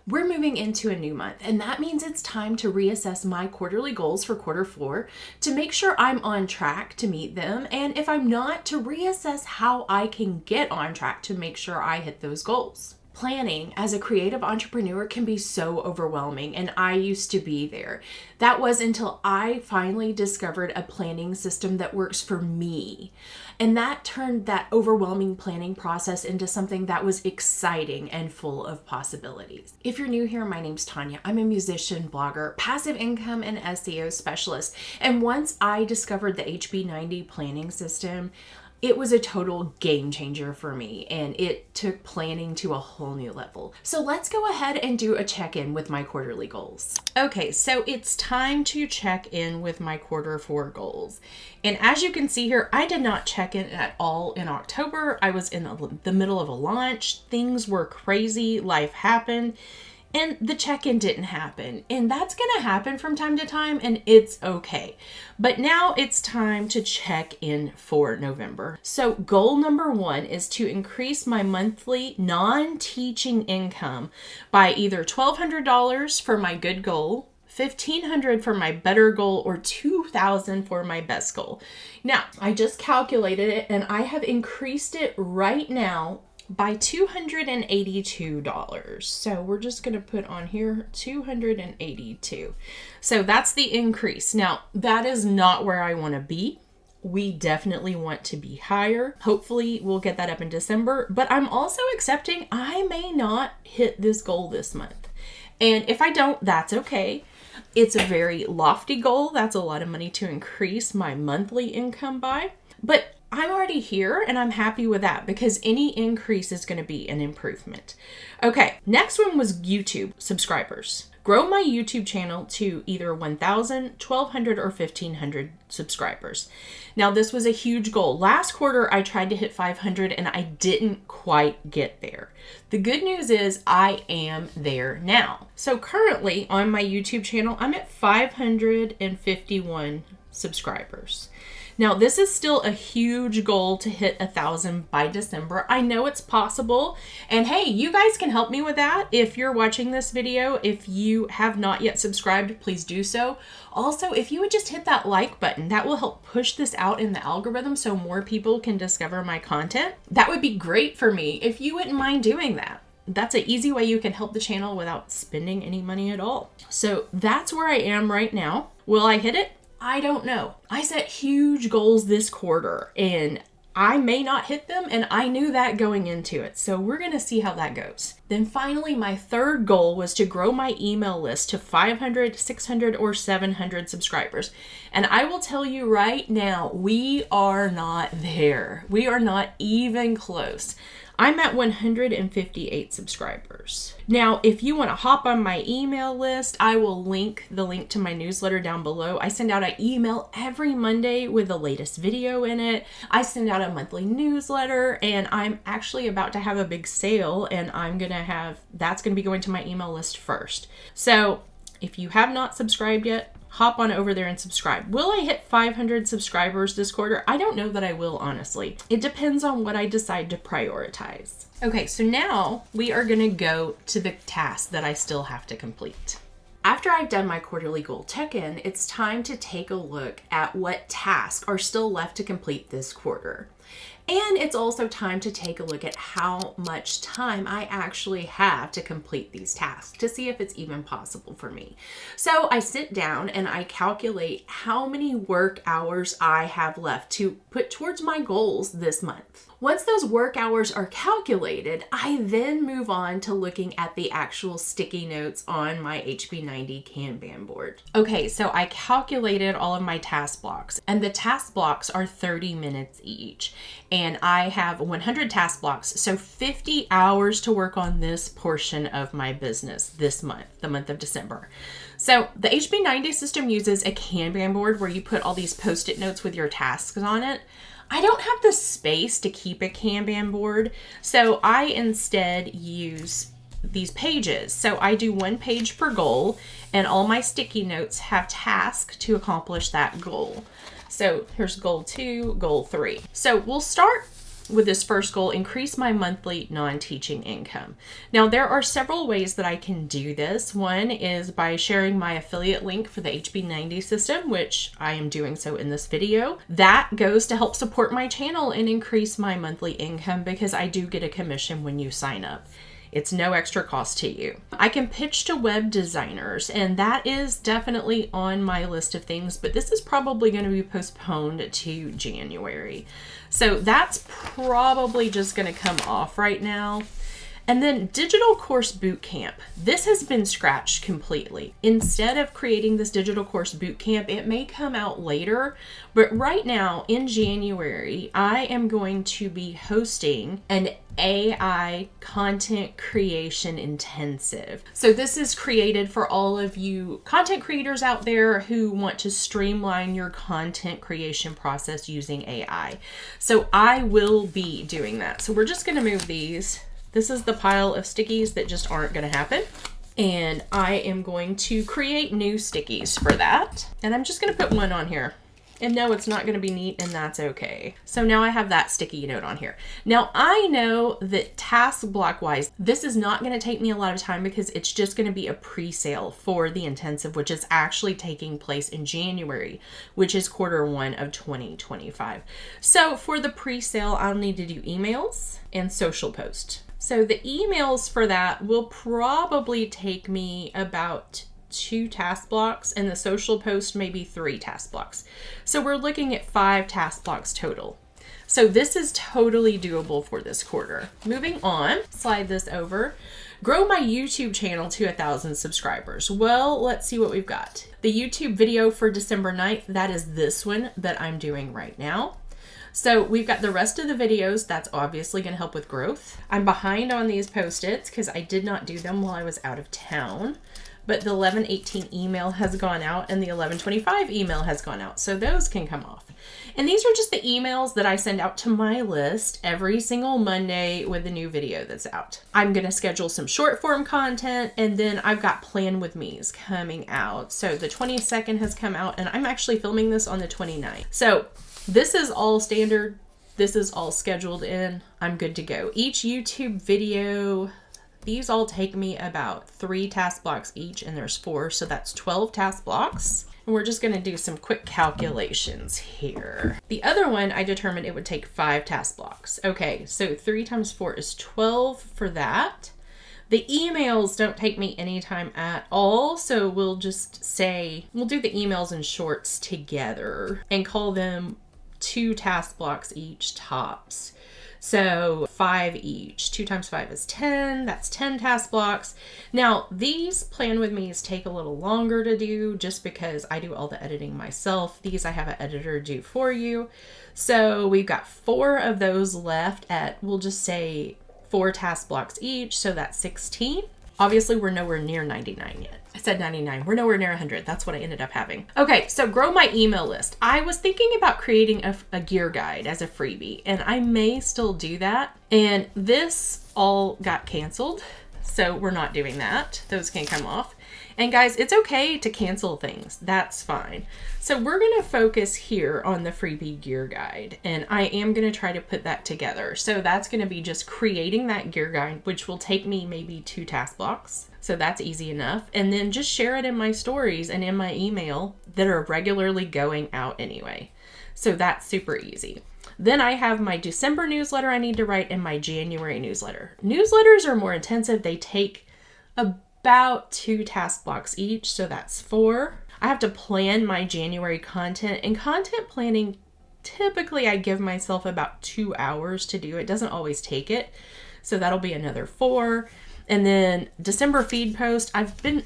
We're moving into a new month, and that means it's time to reassess my quarterly goals for quarter 4 to make sure I'm on track to meet them, and if I'm not, to reassess how I can get on track to make sure I hit those goals. Planning as a creative entrepreneur can be so overwhelming, and I used to be there. That was until I finally discovered a planning system that works for me. And that turned that overwhelming planning process into something that was exciting and full of possibilities. If you're new here, my name's Tanya. I'm a musician, blogger, passive income, and SEO specialist. And once I discovered the HB90 Planning System, it was a total game changer for me, and it took planning to a whole new level. So let's go ahead and do a check-in with my quarterly goals. Okay, so it's time to check in with my quarter 4 goals. And as you can see here, I did not check in at all in October. I was in the middle of a launch. Things were crazy. Life happened. And the check-in didn't happen. And that's going to happen from time to time, and it's okay. But now it's time to check in for November. So goal number 1 is to increase my monthly non-teaching income by either $1,200 for my good goal, $1,500 for my better goal, or $2,000 for my best goal. Now, I just calculated it, and I have increased it right now by $282. So we're just going to put on here $282. So that's the increase. Now, that is not where I want to be. We definitely want to be higher. Hopefully we'll get that up in December, but I'm also accepting I may not hit this goal this month. And if I don't, that's okay. It's a very lofty goal. That's a lot of money to increase my monthly income by, but I'm already here and I'm happy with that because any increase is going to be an improvement. Okay, next one was YouTube subscribers. Grow my YouTube channel to either 1,000, 1,200, or 1,500 subscribers. Now, this was a huge goal. Last quarter, I tried to hit 500 and I didn't quite get there. The good news is I am there now. So currently on my YouTube channel, I'm at 551 subscribers. Now, this is still a huge goal to hit 1,000 by December. I know it's possible. And hey, you guys can help me with that. If you're watching this video, if you have not yet subscribed, please do so. Also, if you would just hit that like button, that will help push this out in the algorithm so more people can discover my content. That would be great for me if you wouldn't mind doing that. That's an easy way you can help the channel without spending any money at all. So that's where I am right now. Will I hit it? I don't know. I set huge goals this quarter and I may not hit them, and I knew that going into it. So we're going to see how that goes. Then finally, my third goal was to grow my email list to 500, 600, or 700 subscribers. And I will tell you right now, we are not there. We are not even close. I'm at 158 subscribers. Now, if you want to hop on my email list, I will link the link to my newsletter down below. I send out an email every Monday with the latest video in it. I send out a monthly newsletter, and I'm actually about to have a big sale, and that's going to be going to my email list first. So if you have not subscribed yet, hop on over there and subscribe. Will I hit 500 subscribers this quarter? I don't know that I will, honestly. It depends on what I decide to prioritize. Okay, so now we are going to go to the task that I still have to complete. After I've done my quarterly goal check-in, it's time to take a look at what tasks are still left to complete this quarter. And it's also time to take a look at how much time I actually have to complete these tasks to see if it's even possible for me. So I sit down and I calculate how many work hours I have left to put towards my goals this month. Once those work hours are calculated, I then move on to looking at the actual sticky notes on my HB90 Kanban board. Okay, so I calculated all of my task blocks, and the task blocks are 30 minutes each. And I have 100 task blocks, so 50 hours to work on this portion of my business this month, the month of December. So the HB90 system uses a Kanban board where you put all these Post-it notes with your tasks on it. I don't have the space to keep a Kanban board, so I instead use these pages. So I do one page per goal, and all my sticky notes have tasks to accomplish that goal. So here's goal 2, goal 3. So we'll start with this first goal, increase my monthly non-teaching income. Now, there are several ways that I can do this. One is by sharing my affiliate link for the HB90 system, which I am doing so in this video. That goes to help support my channel and increase my monthly income because I do get a commission when you sign up. It's no extra cost to you. I can pitch to web designers, and that is definitely on my list of things, but this is probably going to be postponed to January. So that's probably just going to come off right now. And then digital course bootcamp. This has been scratched completely. Instead of creating this digital course bootcamp, it may come out later, but right now in January, I am going to be hosting an AI content creation intensive. So this is created for all of you content creators out there who want to streamline your content creation process using AI. So I will be doing that. So we're just going to move these. This is the pile of stickies that just aren't going to happen. And I am going to create new stickies for that. And I'm just going to put one on here. And no, it's not going to be neat, and that's okay. So now I have that sticky note on here. Now I know that task block wise, this is not going to take me a lot of time because it's just going to be a pre-sale for the intensive, which is actually taking place in January, which is Q1 of 2025. So for the pre-sale, I'll need to do emails and social post. So the emails for that will probably take me about 2 task blocks, and the social post maybe 3 task blocks. So we're looking at 5 task blocks total. So this is totally doable for this quarter. Moving on, slide this over. Grow my YouTube channel to 1,000 subscribers. Well, let's see what we've got. The YouTube video for December 9th, that is this one that I'm doing right now. So we've got the rest of the videos. That's obviously going to help with growth. I'm behind on these post-its because I did not do them while I was out of town. But the 11/18 email has gone out and the 11/25 email has gone out. So those can come off. And these are just the emails that I send out to my list every single Monday with a new video that's out. I'm going to schedule some short form content, and then I've got Plan With Me's coming out. So the 22nd has come out, and I'm actually filming this on the 29th. So this is all standard. This is all scheduled in. I'm good to go. Each YouTube video, these all take me about 3 task blocks each, and there's 4, so that's 12 task blocks. And we're just gonna do some quick calculations here. The other one, I determined it would take 5 task blocks. Okay, so 3 times 4 is 12 for that. The emails don't take me any time at all, so we'll just say, we'll do the emails and shorts together and call them 2 task blocks each tops. So 5 each. 2 times 5 is 10. That's 10 task blocks. Now, these Plan With Me's take a little longer to do just because I do all the editing myself. These I have an editor do for you. So we've got 4 of those left at, we'll just say 4 task blocks each. So that's 16. Obviously, we're nowhere near 99 yet. I said 99. We're nowhere near 100. That's what I ended up having. Okay, so grow my email list. I was thinking about creating a gear guide as a freebie, and I may still do that. And this all got canceled, so we're not doing that. Those can come off. And guys, it's okay to cancel things. That's fine. So we're going to focus here on the freebie gear guide, and I am going to try to put that together. So that's going to be just creating that gear guide, which will take me maybe 2 task blocks. So that's easy enough. And then just share it in my stories and in my email that are regularly going out anyway. So that's super easy. Then I have my December newsletter I need to write and my January newsletter. Newsletters are more intensive. They take about 2 task blocks each, so that's 4. I have to plan my January content, and content planning, typically I give myself about 2 hours to do. It doesn't always take it, so that'll be another 4. And then December feed post, I've been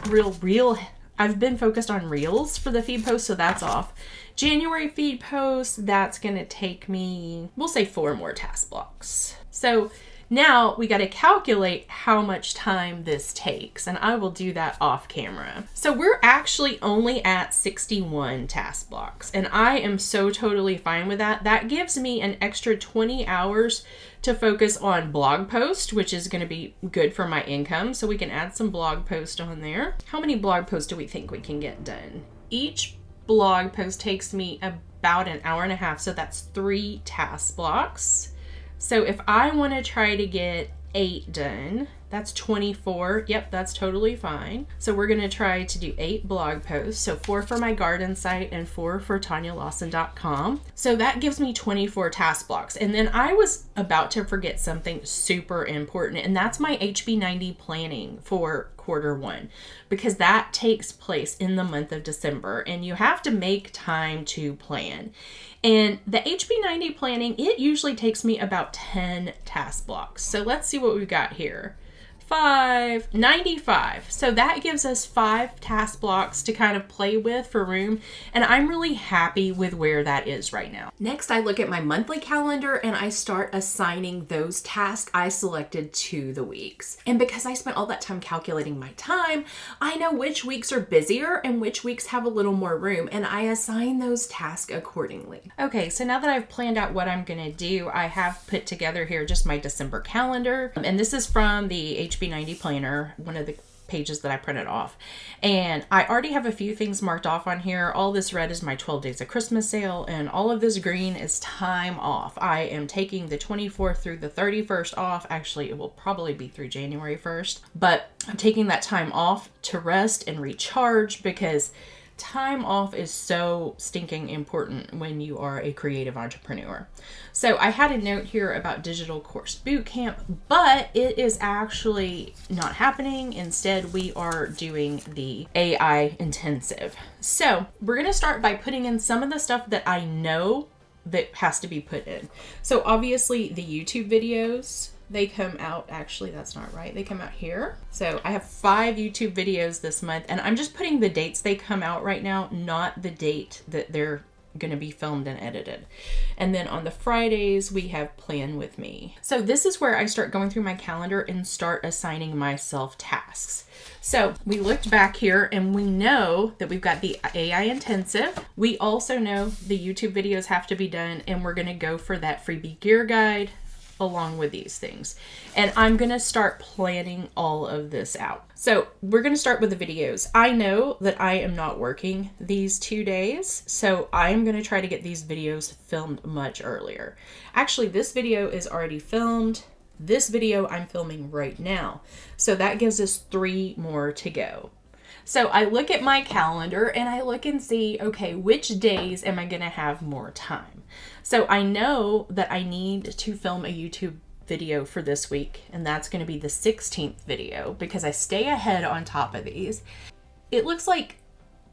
focused on reels for the feed post, so that's off. January feed post, that's gonna take me, we'll say 4 more task blocks. So now we got to calculate how much time this takes, and I will do that off camera. So we're actually only at 61 task blocks, and I am so totally fine with that. That gives me an extra 20 hours to focus on blog post, which is going to be good for my income. So we can add some blog post on there. How many blog posts do we think we can get done? Each blog post takes me about an hour and a half, so that's 3 task blocks. So if I want to try to get 8 done, that's 24. Yep, that's totally fine. So we're going to try to do 8 blog posts. So 4 for my garden site and 4 for TanyaLawson.com. So that gives me 24 task blocks. And then I was about to forget something super important, and that's my HB90 planning for Q1, because that takes place in the month of December, and you have to make time to plan. And the HB90 planning, it usually takes me about 10 task blocks. So let's see what we've got here. 95. So that gives us 5 task blocks to kind of play with for room. And I'm really happy with where that is right now. Next, I look at my monthly calendar and I start assigning those tasks I selected to the weeks. And because I spent all that time calculating my time, I know which weeks are busier and which weeks have a little more room, and I assign those tasks accordingly. Okay, so now that I've planned out what I'm gonna do, I have put together here just my December calendar. And this is from the HB90 planner, one of the pages that I printed off. And I already have a few things marked off on here. All this red is my 12 days of Christmas sale, and all of this green is time off. I am taking the 24th through the 31st off. Actually, it will probably be through January 1st, but I'm taking that time off to rest and recharge, because time off is so stinking important when you are a creative entrepreneur. So I had a note here about digital course bootcamp, but it is actually not happening. Instead, we are doing the AI intensive. So we're going to start by putting in some of the stuff that I know that has to be put in. So obviously the YouTube videos, they come out, actually that's not right, they come out here. So I have 5 YouTube videos this month, and I'm just putting the dates they come out right now, not the date that they're gonna be filmed and edited. And then on the Fridays, we have Plan With Me. So this is where I start going through my calendar and start assigning myself tasks. So we looked back here and we know that we've got the AI intensive. We also know the YouTube videos have to be done, and we're gonna go for that freebie gear guide along with these things. And I'm gonna start planning all of this out. So we're gonna start with the videos. I know that I am not working these 2 days, so I'm gonna try to get these videos filmed much earlier. Actually, this video is already filmed. This video I'm filming right now. So that gives us 3 more to go. So I look at my calendar and I look and see, okay, which days am I gonna have more time? So I know that I need to film a YouTube video for this week, and that's gonna be the 16th video, because I stay ahead on top of these. It looks like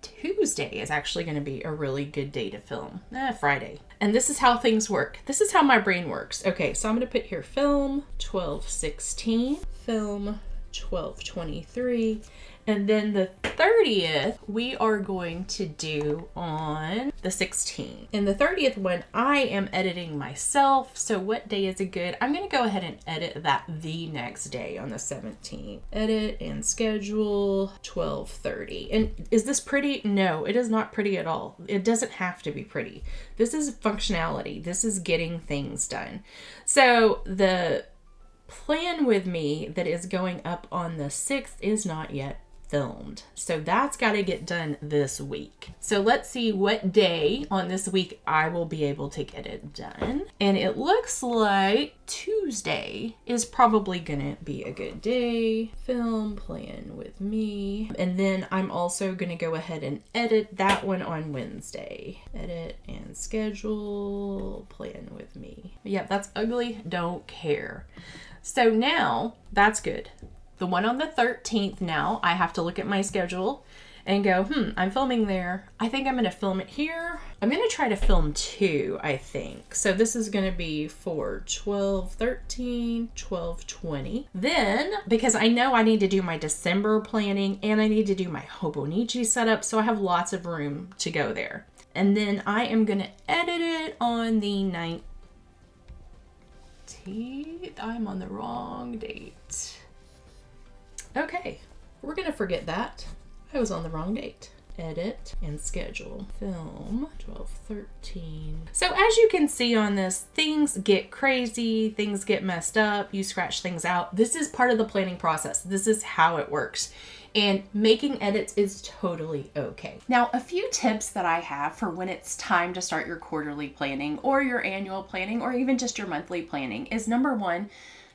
Tuesday is actually gonna be a really good day to film. Friday. And this is how things work. This is how my brain works. Okay, so I'm gonna put here film 12/16, film 12/23, and then the 30th we are going to do on the 16th. In the 30th one, I am editing myself. So what day is it good? I'm going to go ahead and edit that the next day on the 17th. Edit and schedule 12:30. And is this pretty? No, it is not pretty at all. It doesn't have to be pretty. This is functionality. This is getting things done. So the Plan With Me that is going up on the 6th is not yet filmed. So that's got to get done this week. So let's see what day on this week I will be able to get it done. And it looks like Tuesday is probably gonna be a good day. Film Plan With Me. And then I'm also gonna go ahead and edit that one on Wednesday. Edit and schedule Plan With Me. Yep, that's ugly. Don't care. So now that's good. The one on the 13th now, I have to look at my schedule and go, I'm filming there. I think I'm going to film it here. I'm going to try to film 2, I think. So this is going to be for 12/13, 12/20. Then, because I know I need to do my December planning and I need to do my Hobonichi setup, so I have lots of room to go there. And then I am going to edit it on the 19th. I'm on the wrong date. Okay, we're gonna forget that. I was on the wrong date. edit and schedule. Film 12/13. So as you can see on this, things get crazy, things get messed up, you scratch things out. This is part of the planning process. This is how it works. And making edits is totally okay. Now, a few tips that I have for when it's time to start your quarterly planning or your annual planning or even just your monthly planning is number one,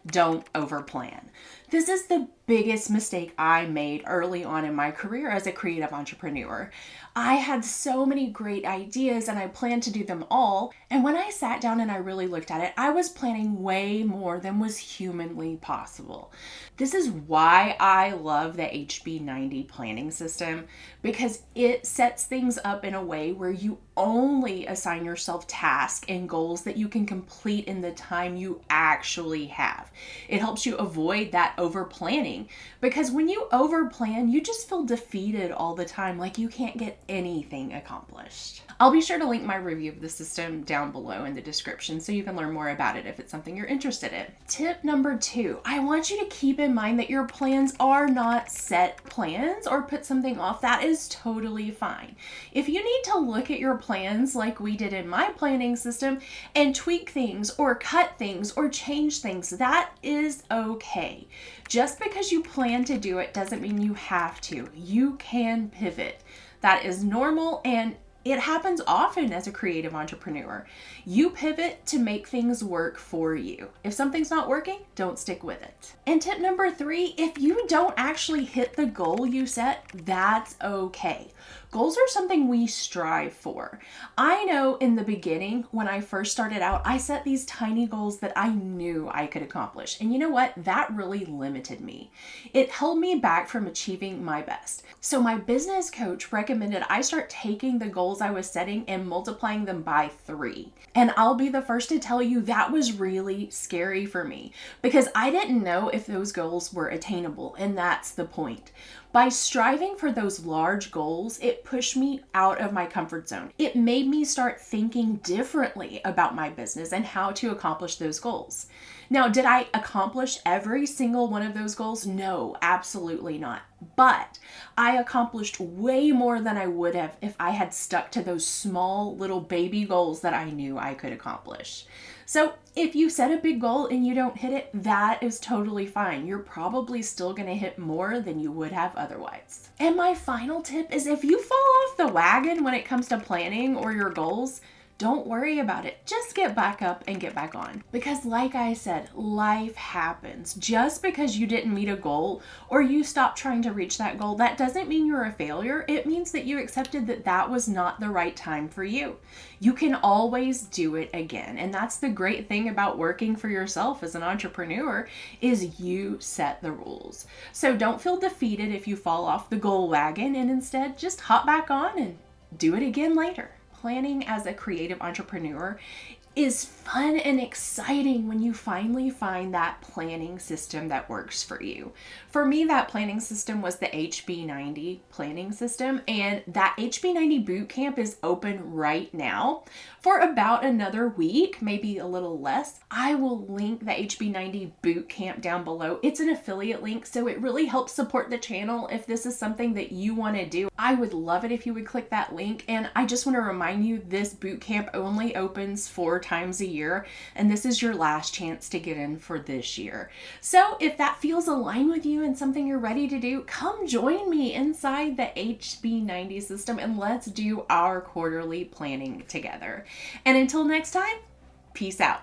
don't overplan. This is the biggest mistake I made early on in my career as a creative entrepreneur. I had so many great ideas and I planned to do them all. And when I sat down and I really looked at it, I was planning way more than was humanly possible. This is why I love the HB90 planning system, because it sets things up in a way where you only assign yourself tasks and goals that you can complete in the time you actually have. It helps you avoid that over planning, because when you over plan, you just feel defeated all the time, like you can't get anything accomplished. I'll be sure to link my review of the system down below in the description so you can learn more about it if it's something you're interested in. Tip number 2, I want you to keep in mind that your plans are not set plans or put something off. That is totally fine. If you need to look at your plans like we did in my planning system and tweak things or cut things or change things, that is okay. Just because you plan to do it doesn't mean you have to. You can pivot. That is normal, and it happens often as a creative entrepreneur. You pivot to make things work for you. If something's not working, don't stick with it. And tip number 3, if you don't actually hit the goal you set, that's okay. Goals are something we strive for. I know in the beginning, when I first started out, I set these tiny goals that I knew I could accomplish. And you know what? That really limited me. It held me back from achieving my best. So my business coach recommended I start taking the goals I was setting and multiplying them by 3. And I'll be the first to tell you that was really scary for me because I didn't know if those goals were attainable, and that's the point. By striving for those large goals, it pushed me out of my comfort zone. It made me start thinking differently about my business and how to accomplish those goals. Now, did I accomplish every single one of those goals? No, absolutely not. But I accomplished way more than I would have if I had stuck to those small little baby goals that I knew I could accomplish. So if you set a big goal and you don't hit it, that is totally fine. You're probably still going to hit more than you would have otherwise. And my final tip is if you fall off the wagon when it comes to planning or your goals, don't worry about it. Just get back up and get back on. Because like I said, life happens. Just because you didn't meet a goal or you stopped trying to reach that goal, that doesn't mean you're a failure. It means that you accepted that that was not the right time for you. You can always do it again. And that's the great thing about working for yourself as an entrepreneur is you set the rules. So don't feel defeated if you fall off the goal wagon, and instead just hop back on and do it again later. Planning as a creative entrepreneur is fun and exciting when you finally find that planning system that works for you. For me, that planning system was the HB90 Planning System, and that HB90 Bootcamp is open right now for about another week, maybe a little less. I will link the HB90 Bootcamp down below. It's an affiliate link, so it really helps support the channel if this is something that you want to do. I would love it if you would click that link, and I just want to remind you this bootcamp only opens 4 times a year, and this is your last chance to get in for this year. So if that feels aligned with you and something you're ready to do, come join me inside the HB90 system and let's do our quarterly planning together. And until next time, peace out.